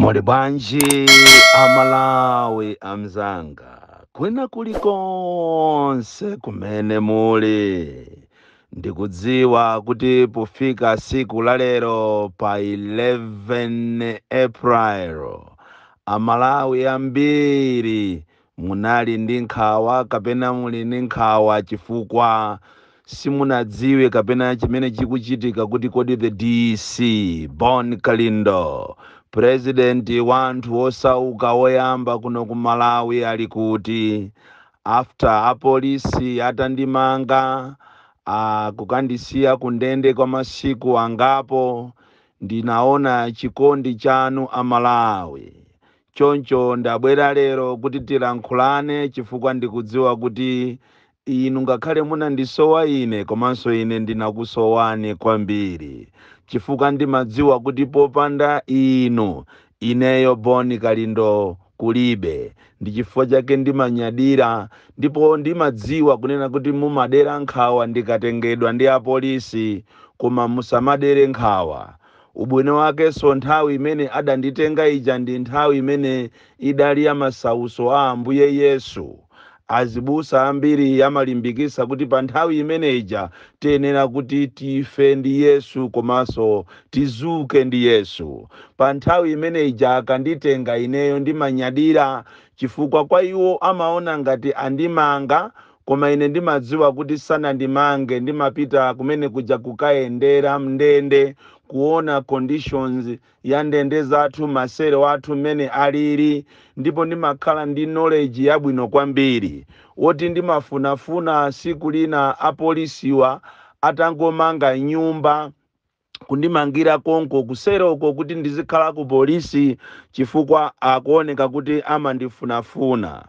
Mulibwanji amalawi amzanga kwina kulikonse kumene muli ndikudziwa kuti pofika siku la lero pa 11 April amalawi ambiri munali ndi nkhawa kapena muli ndi nkhawa chifukwa simunadziwe kapena chimene chikuchitika kuti kodi the DC Bon Kalindo President wanthu osauka woyamba kuno ku Malawi ali kuti after apolisi atandimanga kukandisiya kundende kwa masiku angapo ndinaona chikondi chanu amalawi choncho ndabwera lero kuti tilankhulane chifukwa ndikudziwa kuti inu ngakhale munandisowa ine komanso ine ndinakusowani kwambiri chifukwa ndimadziwa kuti popanda inu ineyo Bon Kalindo kulibe ndi chifukwa chake ndimanyadira ndipo ndimadziwa kunena kuti mumadera nkhawa ndikatengedwa ndi apolisi koma musamadere nkhawa ubwino wake so nthawi imene adanditenga ija ndi nthawi imene idali ya masauso a Ambuye Yesu azibusa ambiri yamalimbikisa kuti pa nthawi imene ija tiyenera kuti tife ndi Yesu komanso tizuke ndi Yesu pa nthawi imene ija akanditenga ineyo ndimanyadira chifukwa kwa iwo amaona ngati andimanga koma ine ndimadziwa kuti sanandimange ndimapita kumene kuja kukayendera mndende kuona conditions ya ndende zathu masere wathu mmene alili ndipo ndimakhala ndi knowledge yabwino kwambiri woti ndimafunafuna siku lina apolisiwa atangomanga nyumba kundimangira konko kuseroko kuti ndizikhala ku polisi chifukwa akuoneka kuti amandifunafuna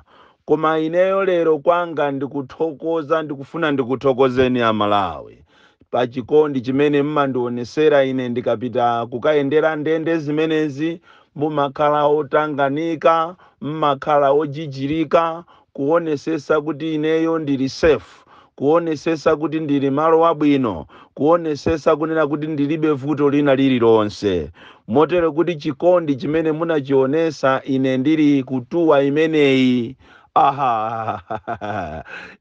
koma ineyo lero kwanga ndikuthokoza ndikufuna ndikuthokozeni amalawi pa chikondi chimene mmandionesera ine ndikapita kukayendera ndende zimenezi mumakhala otanganika mmakhala ojijirika kuonesesa kuti ineyo ndili safe kuonesesa kuti ndili malo wabwino kuonesesa kunena kuti ndilibe vuto lina lililonse motero kuti chikondi chimene munachionesa ine ndili kutuwa imeneyi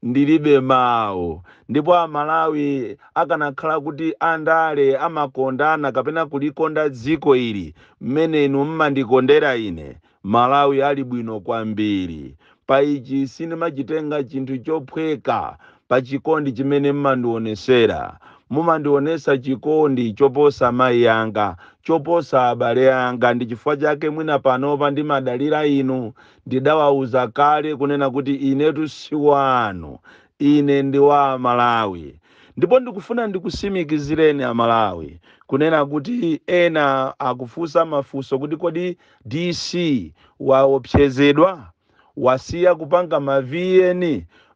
ndilibe mawu ndipo amalawi akanakhala kuti andale amakondana kapena kulikonda dziko ili mmene inu mmandikondera ine Malawi ali bwino kwambiri pa ichi sinimachitenga chinthu chophweka pa chikondi chimene mmandionesera mumandionesa chikondi choposa mayi yanga choposa abale anga ndi chifukwa chake mwina panopa ndimadalira inu ndidawauza kale kunena kuti inetu si wanu ine ndi wa Malawi ndipo ndikufuna ndikusimikizireni amalawi kunena kuti ena akufusa mafuso kuti kodi DC waopsezedwa wasiya kupanga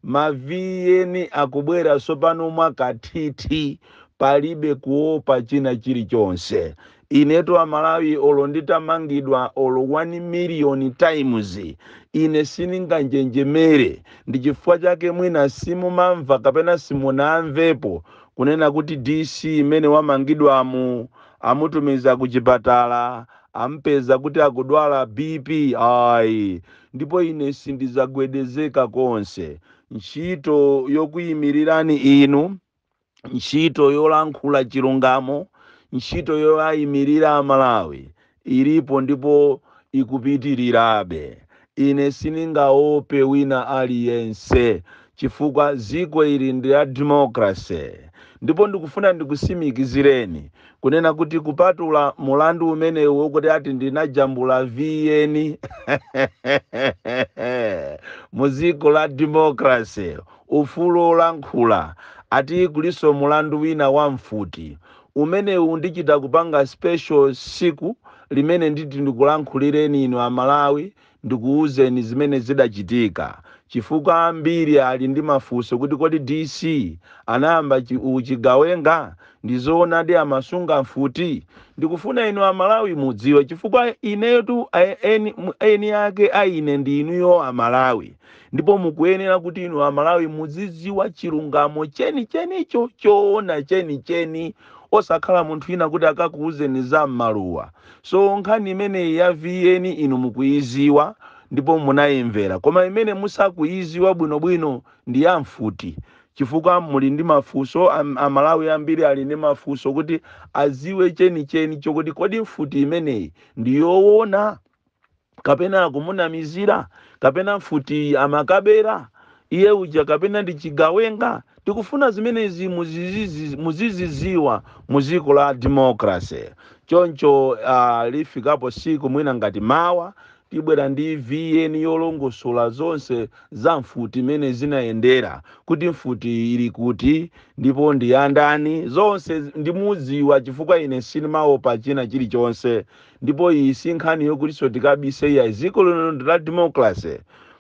maviyeni akubwera sopano mwakathithi palibe kuopa china chilichonse inetu amalawi olo nditamangidwa olo 1 million times ine sininganjenjemere ndi chifukwa chake mwina simumamva kapena simunamvepo kunena kuti DC imene wamangidwa amutumiza kuchipatala ampeza kuti akudwala BP ndipo ine sindizagwedezeka konse ntchito yokuyimirirani inu ntchito yolankhula chilungamo ntchito yoyimirira amalawi ilipo ndipo ikupitirirabe ine siningaope wina aliyense chifukwa dziko ili ndi la democracy ndipo ndikufuna ndikusimikizireni kunena kuti kupatula mulandu umenewu wokuti ati ndinajambula viyeni muziko la democracy ufulu olankhula ati kuliso mulandu wina wa mfuti umenewu ndichita kupanga special siku limene nditi ndikulankhulireni inu amalawi ndikuuzeni zimene zidachitika chifukwa ambiri ali ndi mafuso kuti kodi DC anayamba uchigawenga ndizoona ndi amasunga mfuti ndikufuna inu amalawi mudziwe chifukwa inetu eni yake aine ndi inuyo amalawi ndipo mukuyenera kuti inu amalawi muzidziwa chilungamo chenichenicho choona chenicheni osakhala munthu ina kuti akakuuzeni za m'maluwa. So nkhani imeneyi ya VN inu mukuiziwa ndipo munayimvera, koma imene musakuiziwa bwinobwino ndi ya mfuti, chifukwa muli ndi mafunso. Amalawi ambiri ali ndi mafunso kuti aziwe chenicheni chokuti kodi mfuti imeneyi ndiyoona kapena akumunamizira, kapena mfuti amakabera iye uja, kapena ndi chigawenga. Tikufuna zimenezi muziziziwa mu dziko la democracy. Choncho lifikapo siku mwina ngati mawa tibwera ndi VN yolongosola zonse za mfuti imene zinayendera, kuti mfuti ili kuti ndipo ndi yandani, zonse ndimuziwa chifukwa ine sinimaopa china chilichonse. Ndipo iyi si nkhani yokuti tikabise ya dziko lino la democracy.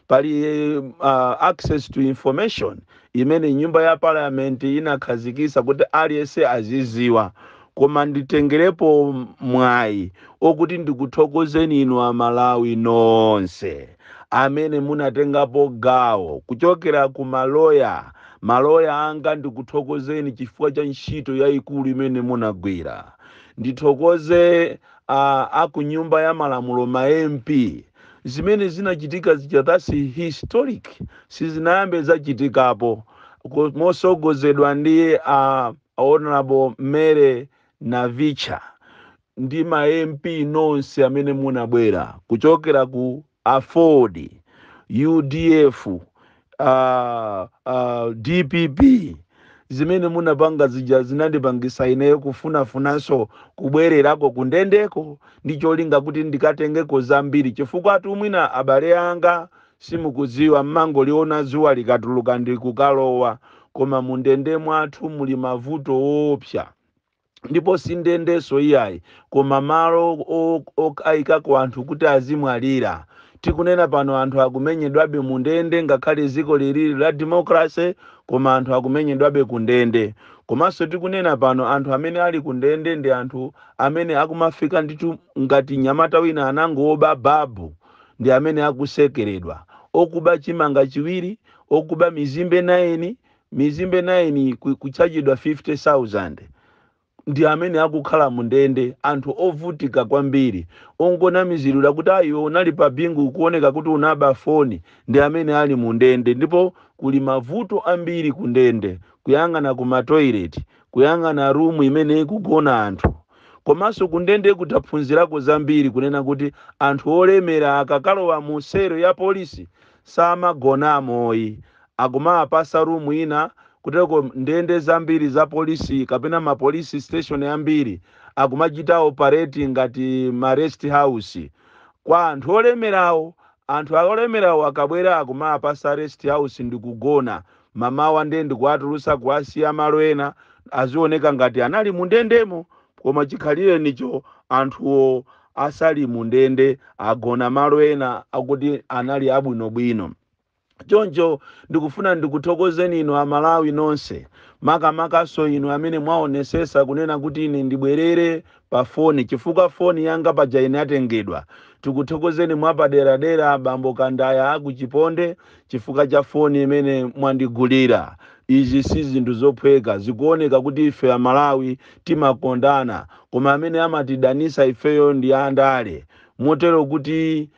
Pali access to information imene nyumba ya parliament inakhazikisa kuti aliyense aziziwa. Koma nditengerepo mwayi okuti ndikuthokozeni inu Amalawi nonse amene munatengapo gawo kuchokera ku maloya anga. Ndikuthokozeni chifukwa cha ntchito yayikulu imene munagwira. Ndithokoze aku nyumba ya malamulo ma MP zimene zinachitika that's historic, sizinayambe zachitikapo, mosogozedwa ndi honorable Mere Navicha ndi ma MP nonse amene munabwera kuchokera ku Afford, UDF, DPP. Zimene munapanga zija zinandipangisa ineyo kufunafunanso kubwererako kundendeko ndi cholinga kuti ndikatengeko zambiri, chifukwa mwina abale anga simukudziwa, mmangoliona zuwa likatuluka ndikukalowa, koma mundende mwathu muli mavuto opsa. Ndipo sindendeso iyayi koma malo okayikako anthu kuti azimwalira. Tikunena pano anthu akumenyedwabe mundende, ngakhale ziko lili la democracy, koma anthu akumenyedwabe kundende. Komanso tikunena pano anthu amene ali kundende ndi anthu amene akumafika nditu ngati nyamata wina anangoba babu, ndi amene akusekeredwa, okuba chimanga chiwiri, okuba mizimbe 9 kuchajidwa 50,000. Ndi amene akukhala mundende, anthu ovutika kwambiri. Ongonamizirira kuti ayo unali pa bingu kuoneka kuti unaba foni, ndi amene ali mundende. Ndipo kuli mavuto ambiri kundende, kuyang'ana kuma toilet, kuyang'ana room imene ikugona anthu. Komanso kundende kutaphunzirako zambiri, kunena kuti anthu olemera akakalowa mu sero ya polisi samagonamoyi, akumapasa room ina. Kuteko ndende zambiri za polisi kapena ma police station ambiri akumachita operating ngati ma rest house kwa anthu olemerawo. Anthu olemerawo akabwera akumapasa rest house ndikugona, mamawa ndende kuatulusa kuasiya malo ena azioneka ngati anali mundendemo, koma chikhalire nicho anthuwo asali mundende agona malo ena akuti anali abwinobwino. Choncho ndikufuna ndikuthokozeni inu Amalawi nonse, makamakaso inu amene mwaonesesa kunena kuti ine ndibwerere pa foni, chifukwa foni yanga paja inatengedwa. Tikuthokozeni mwapaderadera bambo Kandaya akuchiponde chifukwa cha foni imene mwandigulira. Izi si zinthu zophweka, zikuoneka kuti ife Amalawi timakondana, koma amene amatidanisa ifeyo ndi andale. Motero kuti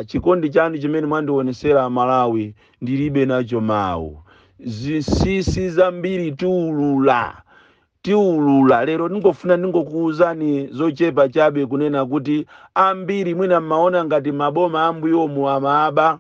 chikondi chanu chimene mwandionesera Amalawi ndilibe nacho mawu. Zisisi zambiri tiulula. Lero ningofuna ningokuuzani zochepa chabe kunena kuti ambiri mwina mmaona ngati maboma ambuyo mu amaaba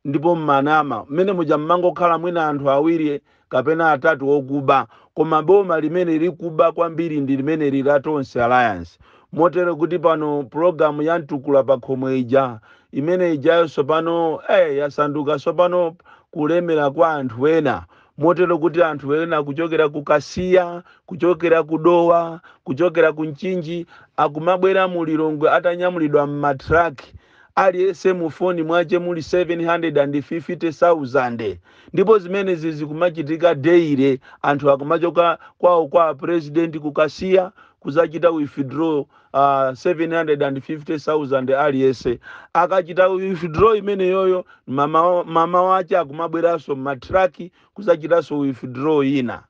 ndipo mmanama mmene muja mmangokhala mwina anthu awiri kapena atatu okuba, koma boma limene likuba kwambiri ndi limene lila Tonse Alliance. Motero kuti pano program ya Ntukula pa Khomo ija imene ijayo sopano yasanduka sopano kulemera kwa anthu ena. Motero kuti anthu ena kuchokera ku Kasiya, kuchokera ku Dowa, kuchokera ku Nchinji akumabwera mu Lilongwe atanyamulidwa m'matraki, aliyense mu foni mwache muli 750,000. Ndipo zimene zikumachitika daily, anthu akumachoka kwawo kwa president ku Kasiya kuzachita withdraw 750,000 aliyense. Akachita withdraw imene yoyo mama wache akumabweraso matraki kuzachitaso withdraw ina.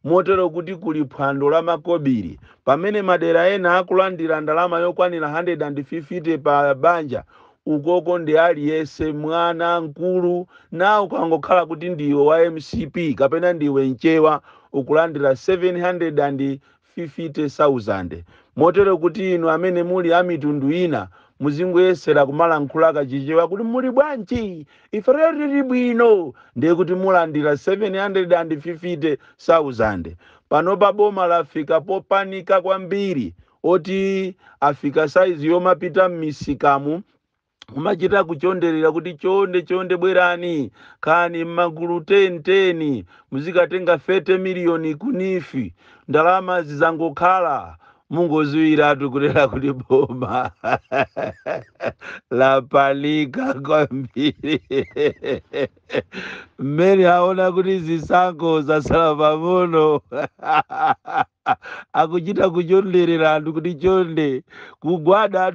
motero kuti kuli phwando la makobiri pamene madera ena akulandira ndalama yokwanira 150 pa banja ukoko ndi aliyense mwana mkulu na ukangokhala kuti ndiwe wa mcp kapena ndiwe mchewa ukulandira 750,000 motero kuti inu amene muli amitundu ina muzingoyesera kumalankhula kachichewa kuti muli bwanji ife tili bwino ndiye kuti mulandira 750,000 panopa boma lafika popanika kwambiri oti afika saizi yomapita m'misikamu mumachita kuchonderera kuti chonde bwerani kani magulu 10 muzikatenga 30 miliyoni kunifi ndalama zizangokhala mungoziwiratu kulera kuti boma lapanika kwambiri mmene aona kuti zisankho zasala pang'ono akuchita kuchonderera anthu kuti chonde kugwada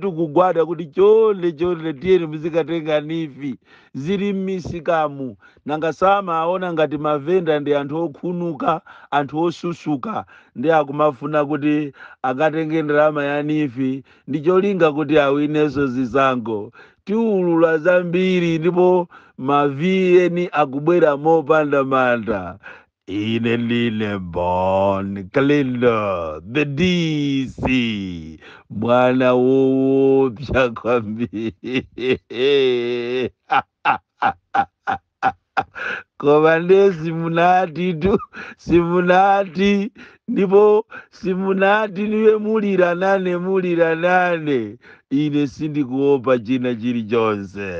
kuti chonde tiyeni muzikatenga nifi zili m'misikamu nanga sama aona ngati mavenda ndi anthu okhunuka anthu osusuka ndi akumafuna kuti akatenge ndalama ya nifi ndi cholinga kuti awinenso zisankho tiulula zambiri ndipo maviyeni akubwera mopanda mantha. Ine ndine Bon Kalindo The DC mwana woopsa kwambiri koma nde simunati ndipo simunati niwe mulira nane ine sindikuopa china chilichonse.